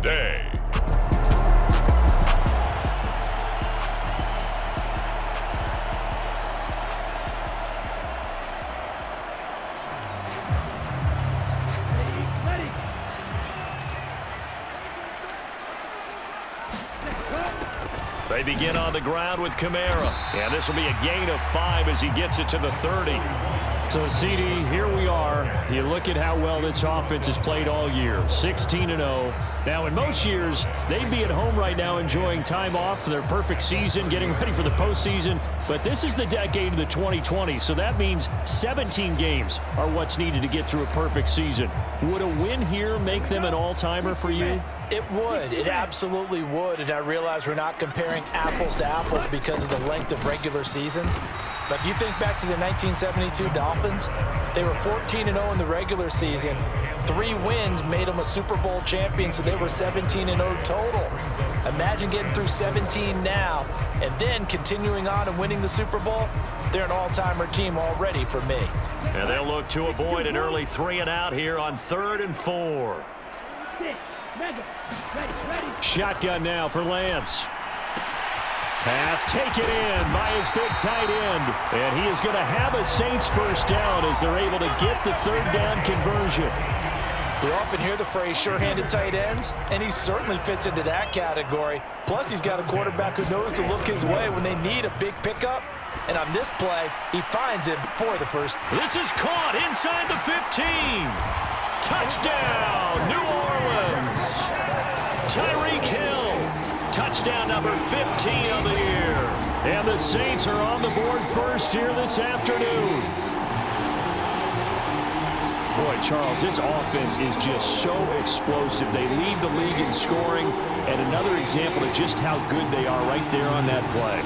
day. They begin on the ground with Kamara. And this will be a gain of 5 as he gets it to the 30. So, CD, here we are. You look at how well this offense has played all year, 16-0. Now, in most years, they'd be at home right now enjoying time off for their perfect season, getting ready for the postseason. But this is the decade of the 2020s, so that means 17 games are what's needed to get through a perfect season. Would a win here make them an all-timer for you? It would. It absolutely would. And I realize we're not comparing apples to apples because of the length of regular seasons. But if you think back to the 1972 Dolphins, they were 14-0 in the regular season. 3 wins made them a Super Bowl champion, so they were 17-0 total. Imagine getting through 17 now and then continuing on and winning the Super Bowl. They're an all-timer team already for me. And they'll look to avoid an early 3-and-out here on 3rd and 4. Shotgun now for Lance. Pass taken in by his big tight end. And he is going to have a Saints first down as they're able to get the 3rd down conversion. We often hear the phrase sure-handed tight ends, and he certainly fits into that category. Plus, he's got a quarterback who knows to look his way when they need a big pickup. And on this play, he finds it for the first. This is caught inside the 15. Touchdown, New Orleans. Tyreek Hill. Touchdown number 15 of the year. And the Saints are on the board first here this afternoon. Boy, Charles, this offense is just so explosive. They lead the league in scoring, and another example of just how good they are right there on that play.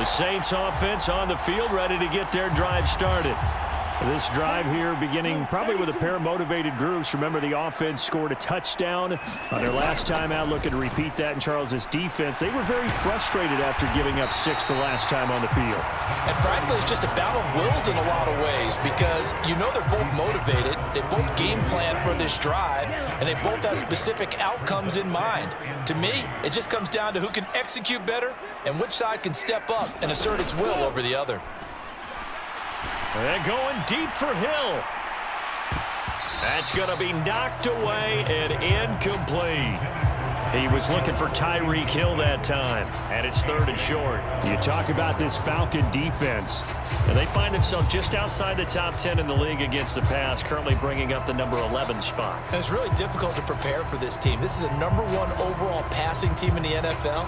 Saints offense on the field, ready to get their drive started. This drive here beginning probably with a pair of motivated groups. Remember, the offense scored a touchdown on their last time out, looking to repeat that in Charles's defense. They were very frustrated after giving up 6 the last time on the field. And frankly, it's just a battle of wills in a lot of ways because you know they're both motivated. They both game plan for this drive, and they both have specific outcomes in mind. To me, it just comes down to who can execute better and which side can step up and assert its will over the other. And going deep for Hill. That's going to be knocked away and incomplete. He was looking for Tyreek Hill that time, and it's 3rd and short. You talk about this Falcon defense, and they find themselves just outside the top 10 in the league against the pass, currently bringing up the number 11 spot. And it's really difficult to prepare for this team. This is a #1 overall passing team in the NFL,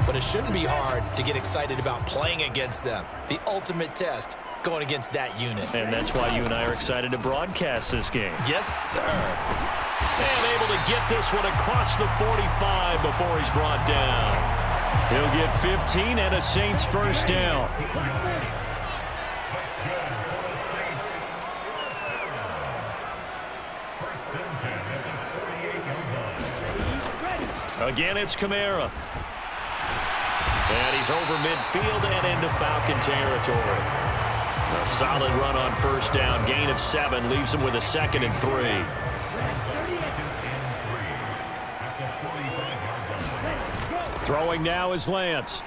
but it shouldn't be hard to get excited about playing against them. The ultimate test going against that unit. And that's why you and I are excited to broadcast this game. Yes, sir. And able to get this one across the 45 before he's brought down. He'll get 15 and a Saints first down. Again, it's Kamara. And he's over midfield and into Falcon territory. A solid run on first down. Gain of 7 leaves him with a 2nd and 3. Throwing now is Lance.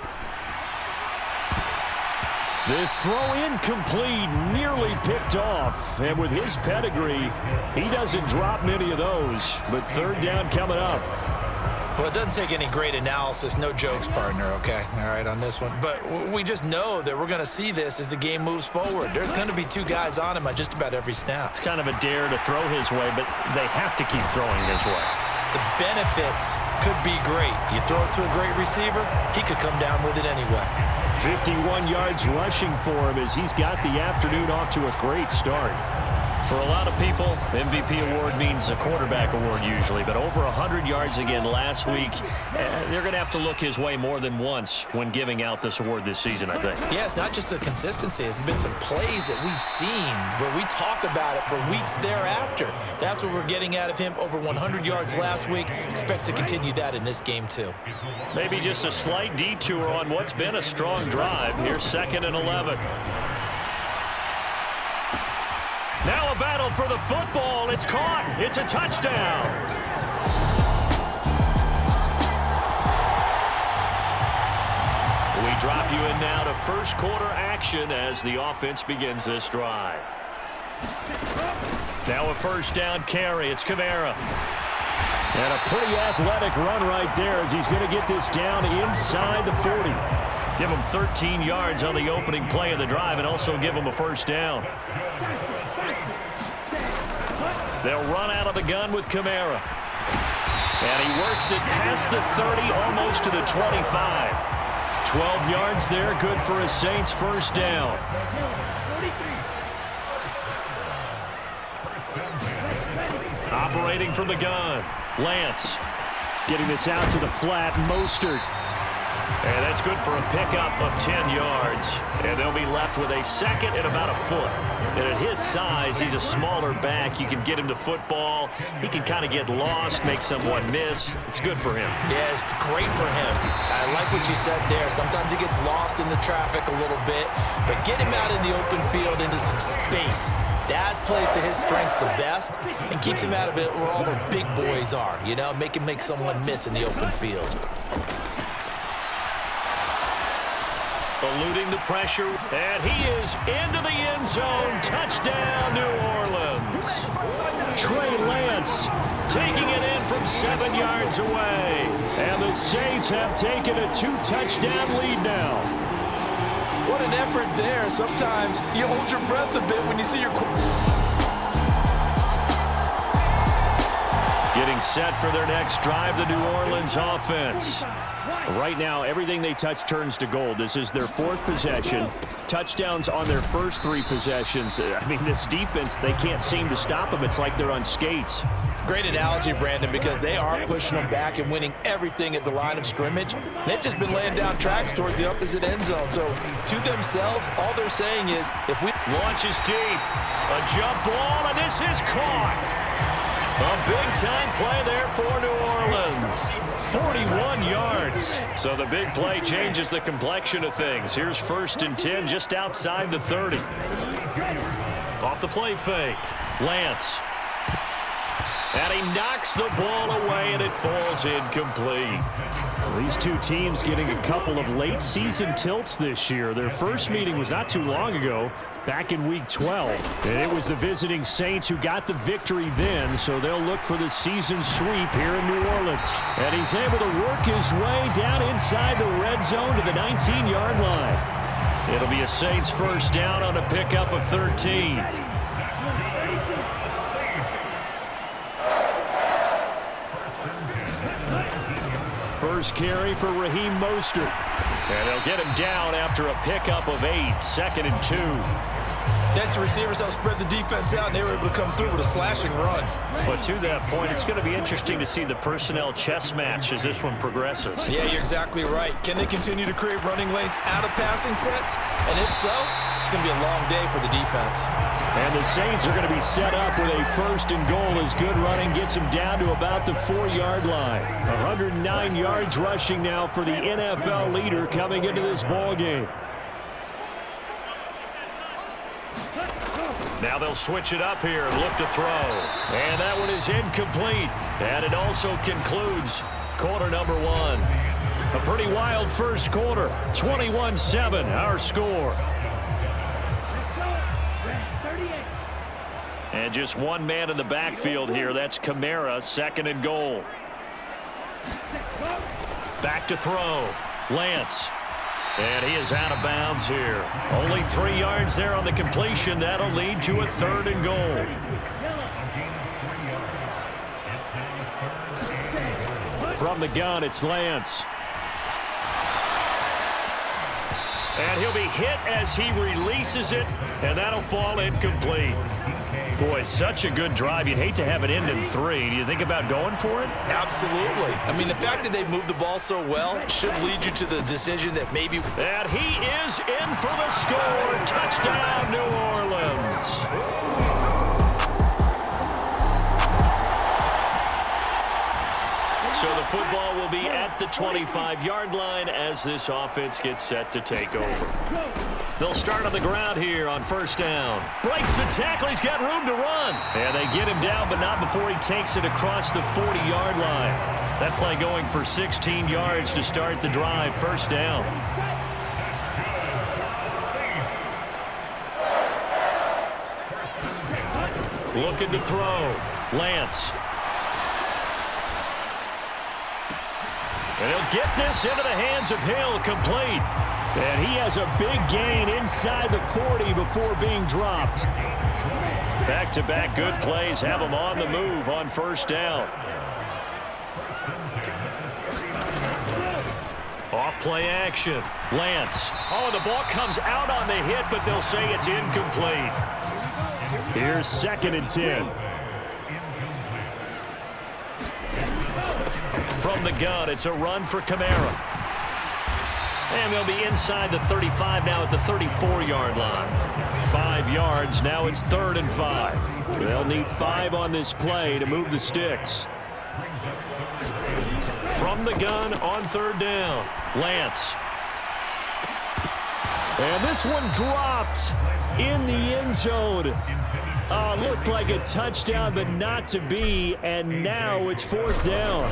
This throw incomplete, nearly picked off. And with his pedigree, he doesn't drop many of those. But 3rd down coming up. Well, it doesn't take any great analysis. No jokes, partner, okay? All right, on this one. But we just know that we're going to see this as the game moves forward. There's going to be 2 guys on him on just about every snap. It's kind of a dare to throw his way, but they have to keep throwing his way. The benefits could be great. You throw it to a great receiver, he could come down with it anyway. 51 yards rushing for him as he's got the afternoon off to a great start. For a lot of people, MVP award means a quarterback award usually, but over 100 yards again last week. They're going to have to look his way more than once when giving out this award this season, I think. Yeah, it's not just the consistency. It's been some plays that we've seen where we talk about it for weeks thereafter. That's what we're getting out of him. Over 100 yards last week. Expects to continue that in this game, too. Maybe just a slight detour on what's been a strong drive. Here's 2nd and 11. Now a battle for the football. It's caught. It's a touchdown. We drop you in now to first quarter action as the offense begins this drive. Now a first down carry. It's Kamara. And a pretty athletic run right there as he's going to get this down inside the 40. Give him 13 yards on the opening play of the drive and also give him a first down. They'll run out of the gun with Kamara. And he works it past the 30, almost to the 25. 12 yards there, good for a Saints first down. Operating from the gun, Lance. Getting this out to the flat, Mostert. And that's good for a pickup of 10 yards. And they'll be left with a second and about a foot. And at his size, he's a smaller back. You can get him to football. He can kind of get lost, make someone miss. It's good for him. Yeah, it's great for him. I like what you said there. Sometimes he gets lost in the traffic a little bit. But get him out in the open field into some space. That plays to his strengths the best and keeps him out of it where all the big boys are. You know, make someone miss in the open field. Eluding the pressure, and he is into the end zone. Touchdown, New Orleans. Trey Lance taking it in from 7 yards away. And the Saints have taken a 2-touchdown lead now. What an effort there. Sometimes you hold your breath a bit when you see your... Getting set for their next drive, the New Orleans offense. Right now, everything they touch turns to gold. This is their 4th possession. Touchdowns on their first 3 possessions. I mean, this defense, they can't seem to stop them. It's like they're on skates. Great analogy, Brandon, because they are pushing them back and winning everything at the line of scrimmage. They've just been laying down tracks towards the opposite end zone. So, to themselves, all they're saying is, if we... Launches deep. A jump ball, and this is caught. A big-time play there for New Orleans. 41 yards. So the big play changes the complexion of things. Here's 1st and 10 just outside the 30. Off the play fake. Lance. And he knocks the ball away, and it falls incomplete. These two teams getting a couple of late-season tilts this year. Their first meeting was not too long ago, back in Week 12. And it was the visiting Saints who got the victory then, so they'll look for the season sweep here in New Orleans. And he's able to work his way down inside the red zone to the 19-yard line. It'll be a Saints first down on a pickup of 13. First carry for Raheem Mostert. And they'll get him down after a pickup of 8, 2nd and 2. That's the receivers that spread the defense out, and they were able to come through with a slashing run. But to that point, it's going to be interesting to see the personnel chess match as this one progresses. Yeah, you're exactly right. Can they continue to create running lanes out of passing sets? And if so, it's going to be a long day for the defense. And the Saints are going to be set up with a 1st and goal as good running gets them down to about the 4-yard line. 109 yards rushing now for the NFL leader coming into this ball game. Now they'll switch it up here and look to throw. And that one is incomplete. And it also concludes quarter number 1. A pretty wild first quarter. 21-7, our score. And just one man in the backfield here. That's Kamara, 2nd and goal. Back to throw. Lance. And he is out of bounds here. Only 3 yards there on the completion. That'll lead to a 3rd and goal. From the gun, it's Lance. And he'll be hit as he releases it, and that'll fall incomplete. Boy, such a good drive. You'd hate to have it end in 3. Do you think about going for it? Absolutely. I mean, the fact that they've moved the ball so well should lead you to the decision that maybe... And he is in for the score. Touchdown, New Orleans. So the football will be at the 25-yard line as this offense gets set to take over. They'll start on the ground here on first down. Breaks the tackle. He's got room to run. And they get him down, but not before he takes it across the 40-yard line. That play going for 16 yards to start the drive. First down. Looking to throw. Lance. And he'll get this into the hands of Hill, complete. And he has a big gain inside the 40 before being dropped. Back-to-back good plays have him on the move on first down. Off-play action. Lance. Oh, the ball comes out on the hit, but they'll say it's incomplete. Here's 2nd and 10. From the gun, it's a run for Kamara. And they'll be inside the 35 now at the 34-yard line. 5 yards, now it's 3rd and 5. They'll need 5 on this play to move the sticks. From the gun on 3rd down, Lance. And this one dropped in the end zone. Looked like a touchdown, but not to be. And now it's 4th down.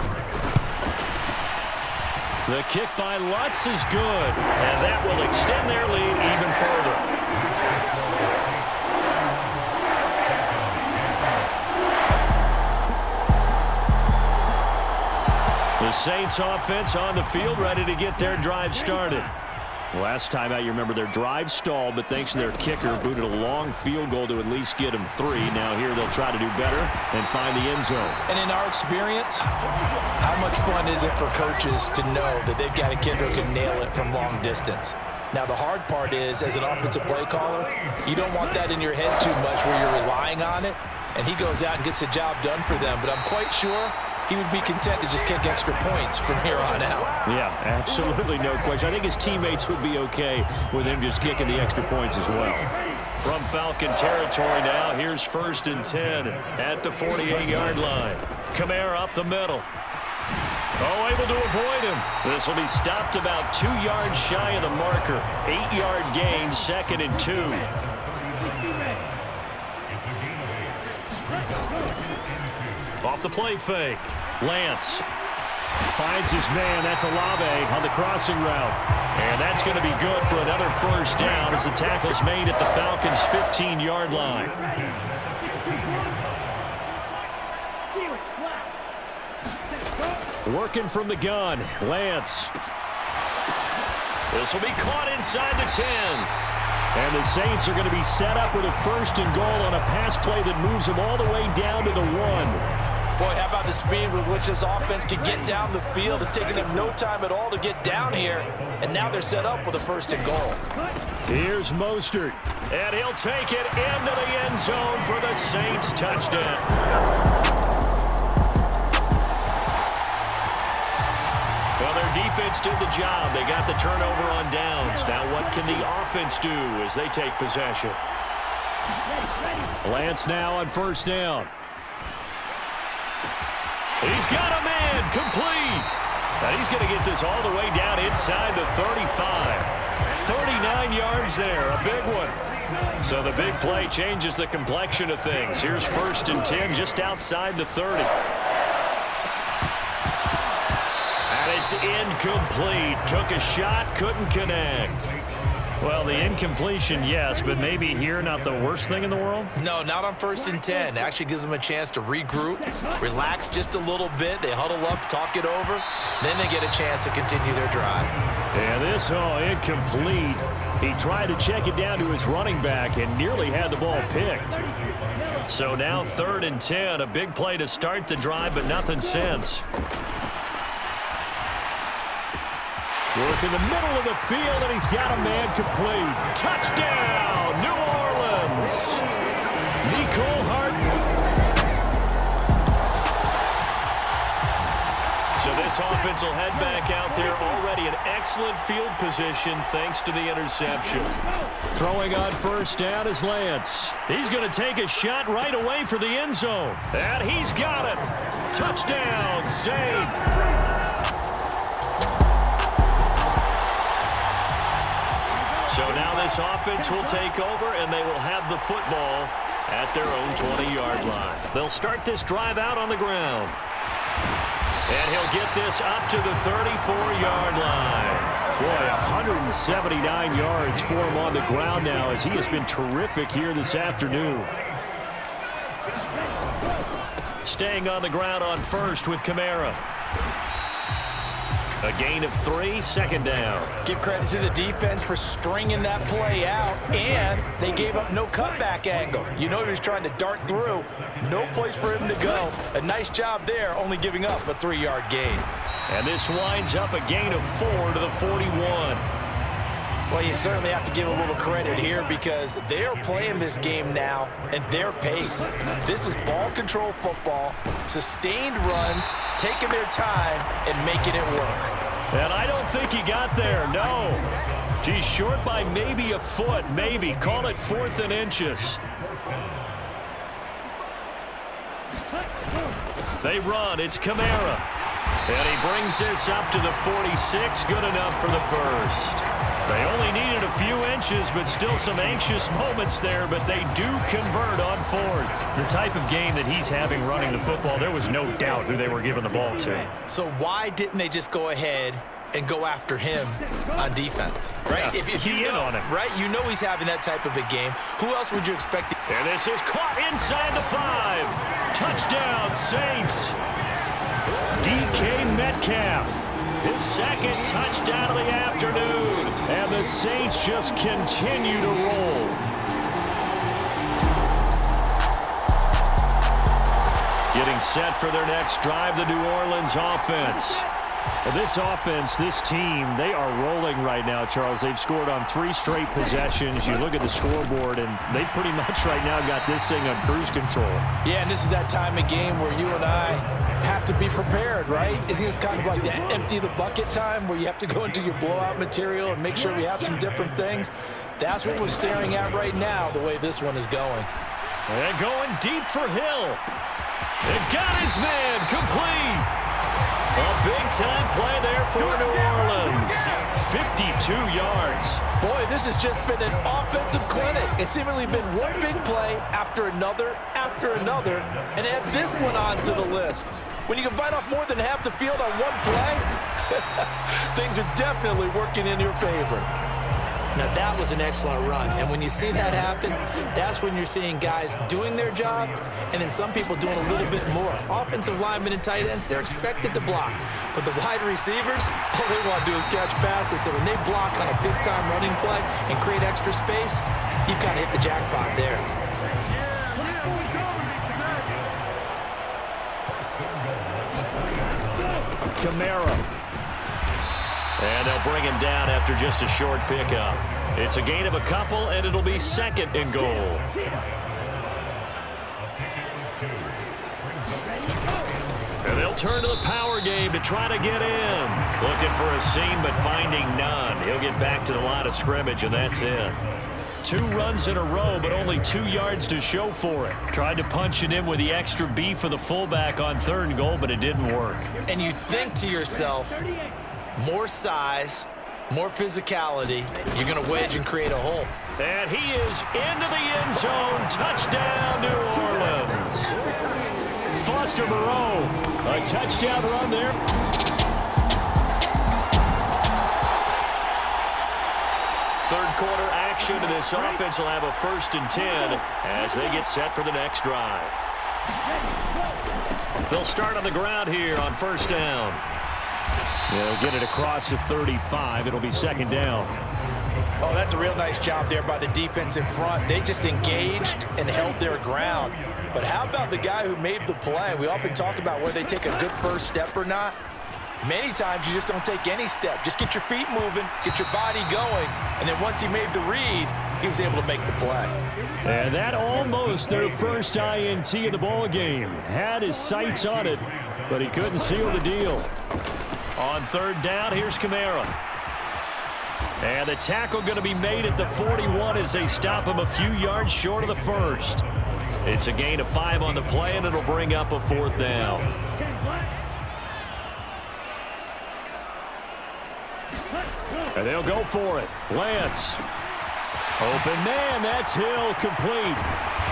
The kick by Lutz is good, and that will extend their lead even further. The Saints offense on the field, ready to get their drive started. Last time out, you remember their drive stalled, but thanks to their kicker, booted a long field goal to at least get them 3. Now here they'll try to do better and find the end zone. And in our experience, how much fun is it for coaches to know that they've got a kid who can nail it from long distance? Now, the hard part is, as an offensive play caller, you don't want that in your head too much where you're relying on it, and he goes out and gets the job done for them. But I'm quite sure he would be content to just kick extra points from here on out. Yeah, absolutely no question. I think his teammates would be okay with him just kicking the extra points as well. From Falcon territory now, here's 1st and 10 at the 48-yard line. Kamara up the middle. Oh, able to avoid him. This will be stopped about 2 yards shy of the marker. 8-yard gain, 2nd and 2. Off the play fake. Lance finds his man. That's Olave on the crossing route. And that's going to be good for another first down as the tackle's made at the Falcons' 15-yard line. Working from the gun. Lance. This will be caught inside the 10. And the Saints are going to be set up with a 1st and goal on a pass play that moves them all the way down to the 1. Boy, how about the speed with which this offense can get down the field? It's taken them no time at all to get down here, and now they're set up with a 1st and goal. Here's Mostert, and he'll take it into the end zone for the Saints touchdown. Well, their defense did the job. They got the turnover on downs. Now what can the offense do as they take possession? Lance now on 1st down. He's got a man, complete. And he's going to get this all the way down inside the 35. 39 yards there, a big one. So the big play changes the complexion of things. Here's 1st and 10 just outside the 30. And it's incomplete. Took a shot, couldn't connect. Well, the incompletion, yes, but maybe here not the worst thing in the world? No, not on 1st and 10. Actually gives them a chance to regroup, relax just a little bit. They huddle up, talk it over. Then they get a chance to continue their drive. And this, incomplete. He tried to check it down to his running back and nearly had the ball picked. So now 3rd and 10, a big play to start the drive, but nothing since. Work in the middle of the field, and he's got a man complete. Touchdown, New Orleans. Nicole Hart this offense will head back out there, already in excellent field position thanks to the interception. Throwing on first down is Lance. He's going to take a shot right away for the end zone. And he's got it. Touchdown, Zane. So now this offense will take over, and they will have the football at their own 20-yard line. They'll start this drive out on the ground. And he'll get this up to the 34-yard line. Boy, 179 yards for him on the ground now, as he has been terrific here this afternoon. Staying on the ground on first with Kamara. A gain of 3, second down. Give credit to the defense for stringing that play out, and they gave up no cutback angle. You know he was trying to dart through. No place for him to go. A nice job there, only giving up a 3-yard gain. And this winds up a gain of 4 to the 41. Well, you certainly have to give a little credit here because they are playing this game now at their pace. This is ball control football, sustained runs, taking their time and making it work. And I don't think he got there, no. Geez, short by maybe a foot, maybe. Call it 4th and inches. They run, it's Kamara. And he brings this up to the 46, good enough for the first. They only needed a few inches, but still some anxious moments there, but they do convert on 4th. The type of game that he's having running the football, there was no doubt who they were giving the ball to. So why didn't they just go ahead and go after him on defense, right? Yeah, if you know, on him. right? You know he's having that type of a game. Who else would you expect? And this is caught inside the 5. Touchdown, Saints. DK Metcalf, his second touchdown of the afternoon. And the Saints just continue to roll. Getting set for their next drive, the New Orleans offense. Well, this offense, this team, they are rolling right now, Charles. They've scored on 3 straight possessions. You look at the scoreboard, and they pretty much right now got this thing on cruise control. Yeah, and this is that time of game where you and I have to be prepared, right? Isn't this kind of like the empty the bucket time where you have to go into your blowout material and make sure we have some different things? That's what we're staring at right now, the way this one is going. And going deep for Hill. It got his man complete. A big-time play there for New Orleans. 52 yards. Boy, this has just been an offensive clinic. It's seemingly been one big play after another, and add this one onto the list. When you can bite off more than half the field on one play, things are definitely working in your favor. Now, that was an excellent run, and when you see that happen, that's when you're seeing guys doing their job, and then some people doing a little bit more. Offensive linemen and tight ends, they're expected to block, but the wide receivers, all they want to do is catch passes, so when they block on a big-time running play and create extra space, you've kind of hit the jackpot there. Kamara. And they'll bring him down after just a short pickup. It's a gain of a couple, and it'll be 2nd and goal. And they'll turn to the power game to try to get in. Looking for a seam, but finding none. He'll get back to the line of scrimmage, and that's it. 2 runs in a row, but only 2 yards to show for it. Tried to punch it in with the extra beef for the fullback on 3rd and goal, but it didn't work. And you think to yourself, more size, more physicality, you're going to wedge and create a hole. And he is into the end zone. Touchdown, New Orleans. Foster Moreau, a touchdown run there. Third quarter action, and this offense will have a 1st and 10 as they get set for the next drive. They'll start on the ground here on 1st down. They'll get it across the 35. It'll be 2nd down. Oh, that's a real nice job there by the defense in front. They just engaged and held their ground. But how about the guy who made the play? We often talk about whether they take a good first step or not. Many times you just don't take any step. Just get your feet moving, get your body going, and then once he made the read, he was able to make the play. And that almost their first INT of the ball game. Had his sights on it, but he couldn't seal the deal. On third down, here's Kamara. And the tackle going to be made at the 41 as they stop him a few yards short of the first. It's a gain of 5 on the play, and it'll bring up a 4th down. And they'll go for it. Lance. Open man, that's Hill, complete.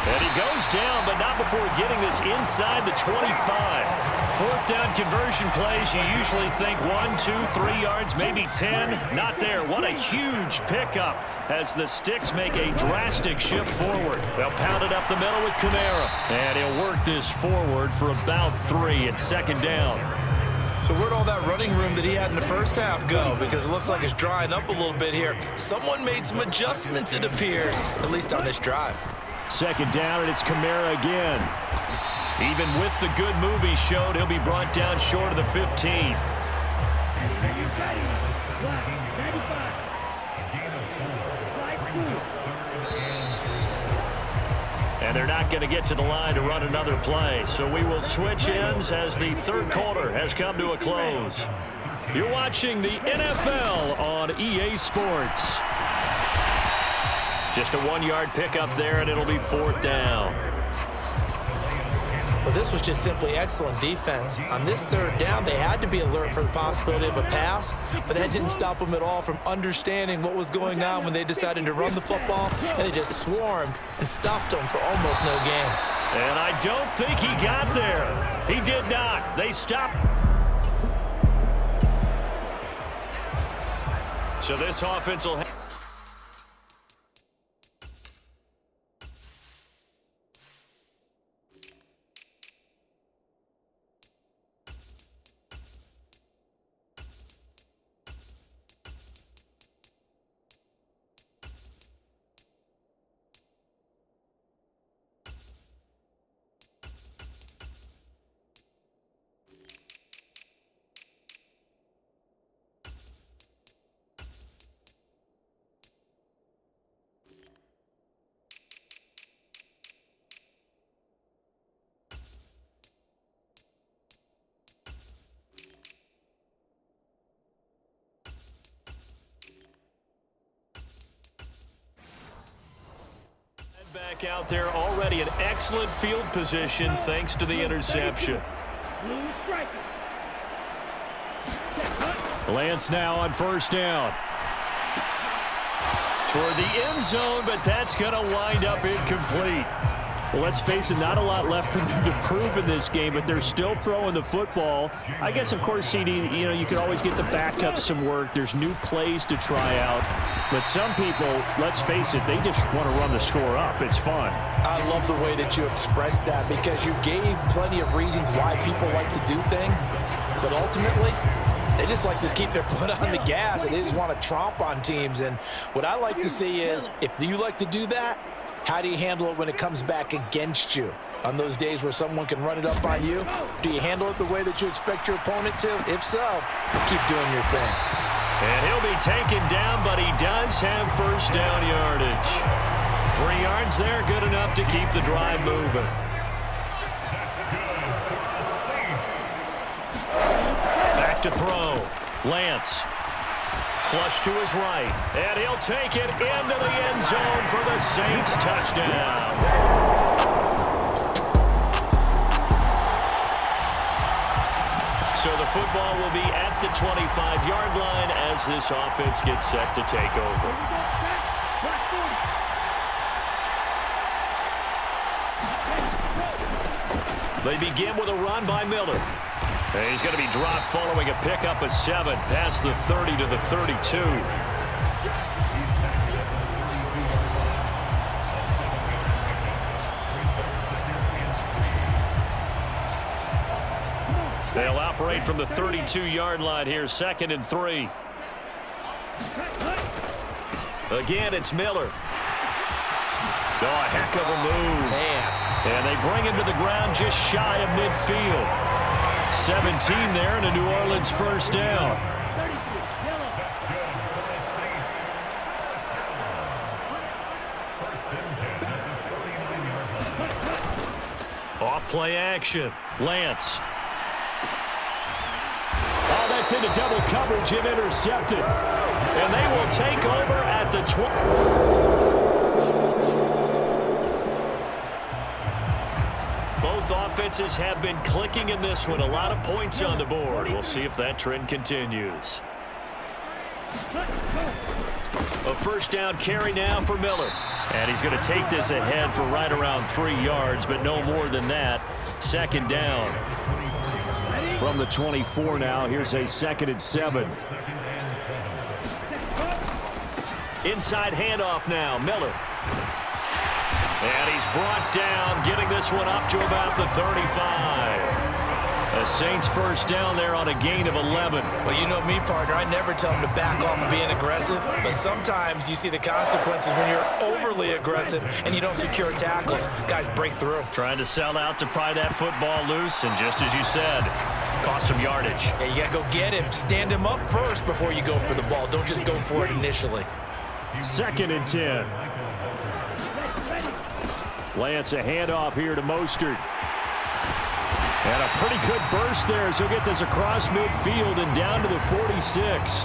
And he goes down, but not before getting this inside the 25. 4th down conversion plays, you usually think 1, 2, 3 yards, maybe 10. Not there. What a huge pickup as the Sticks make a drastic shift forward. They'll pound it up the middle with Kamara. And he'll work this forward for about 3 at 2nd down. So where'd all that running room that he had in the first half go? Because it looks like it's drying up a little bit here. Someone made some adjustments, it appears, at least on this drive. 2nd down, and it's Kamara again. Even with the good move he showed, he'll be brought down short of the 15. And they're not going to get to the line to run another play. So we will switch ends as the 3rd quarter has come to a close. You're watching the NFL on EA Sports. Just a 1-yard pickup there, and it'll be 4th down. Well, this was just simply excellent defense. On this 3rd down, they had to be alert for the possibility of a pass, but that didn't stop them at all from understanding what was going on when they decided to run the football, and they just swarmed and stopped them for almost no gain. And I don't think he got there. He did not. They stopped. So this offense will... Back out there, already an excellent field position thanks to the interception. Lance now on 1st down. Toward the end zone, but that's going to wind up incomplete. Well, let's face it, not a lot left for them to prove in this game, but they're still throwing the football. I guess, of course, CD, you can always get the backups some work. There's new plays to try out. But some people, let's face it, they just want to run the score up. It's fun. I love the way that you expressed that because you gave plenty of reasons why people like to do things, but ultimately, they just like to keep their foot on the gas, and they just want to tromp on teams. And what I like to see is, if you like to do that, how do you handle it when it comes back against you? On those days where someone can run it up on you, do you handle it the way that you expect your opponent to? If so, keep doing your thing. And he'll be taken down, but he does have 1st down yardage. 3 yards there, good enough to keep the drive moving. Back to throw. Lance. Flush to his right, and he'll take it into the end zone for the Saints touchdown. So the football will be at the 25-yard line as this offense gets set to take over. They begin with a run by Miller. And he's going to be dropped following a pickup of 7 past the 30 to the 32. They'll operate from the 32-yard line here, 2nd and 3. Again, it's Miller. Oh, a heck of a move. Man. And they bring him to the ground just shy of midfield. 17 there, and a New Orleans 1st down. Play action. Lance. Oh, that's into double coverage and intercepted. And they will take over at the 20. Both offenses have been clicking in this one. A lot of points on the board. We'll see if that trend continues. A first down carry now for Miller. And he's going to take this ahead for right around 3 yards, but no more than that. Second down. From the 24 now, here's a 2nd and 7. Inside handoff now, Miller. And he's brought down, getting this one up to about the 35. A Saints first down there on a gain of 11. Well, you know me, partner. I never tell them to back off of being aggressive, but sometimes you see the consequences when you're overly aggressive and you don't secure tackles. Guys break through. Trying to sell out to pry that football loose, and just as you said, cost some yardage. Yeah, you got to go get him. Stand him up first before you go for the ball. Don't just go for it initially. 2nd and 10. Lance, a handoff here to Mostert. And a pretty good burst there as he'll get this across midfield and down to the 46.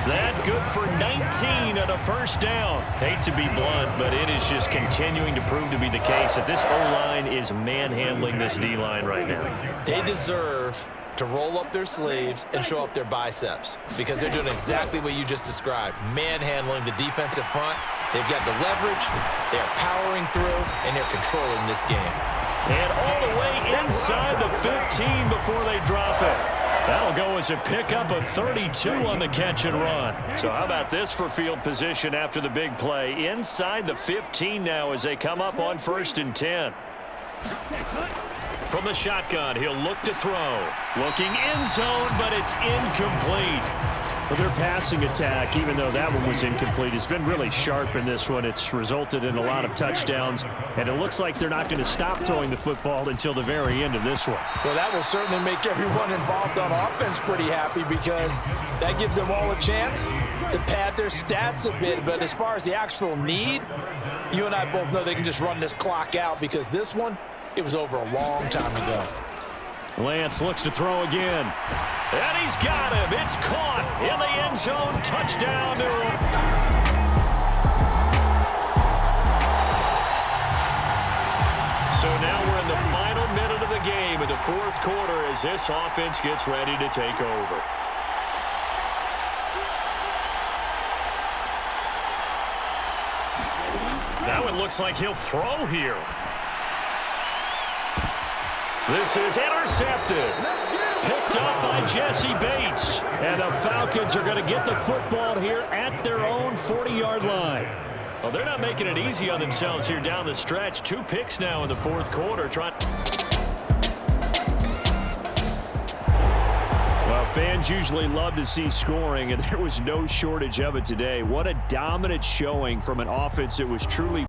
That good for 19 on a first down. Hate to be blunt, but it is just continuing to prove to be the case that this O-line is manhandling this D-line right now. They deserve to roll up their sleeves and show up their biceps because they're doing exactly what you just described, manhandling the defensive front. They've got the leverage, they're powering through, and they're controlling this game. And all the way inside the 15 before they drop it. That'll go as a pickup of 32 on the catch and run. So how about this for field position after the big play? Inside the 15 now as they come up on 1st and 10. From the shotgun, he'll look to throw. Looking end zone, but it's incomplete. Well, their passing attack, even though that one was incomplete, has been really sharp in this one. It's resulted in a lot of touchdowns, and it looks like they're not going to stop throwing the football until the very end of this one. Well, that will certainly make everyone involved on offense pretty happy because that gives them all a chance to pad their stats a bit. But as far as the actual need, you and I both know they can just run this clock out because this one, it was over a long time ago. Lance looks to throw again. And he's got him. It's caught in the end zone. Touchdown, New England. So now we're in the final minute of the game in the 4th quarter as this offense gets ready to take over. That one looks like he'll throw here. This is intercepted. Picked up by Jesse Bates. And the Falcons are going to get the football here at their own 40-yard line. Well, they're not making it easy on themselves here down the stretch. 2 picks now in the 4th quarter. Well, fans usually love to see scoring, and there was no shortage of it today. What a dominant showing from an offense that was truly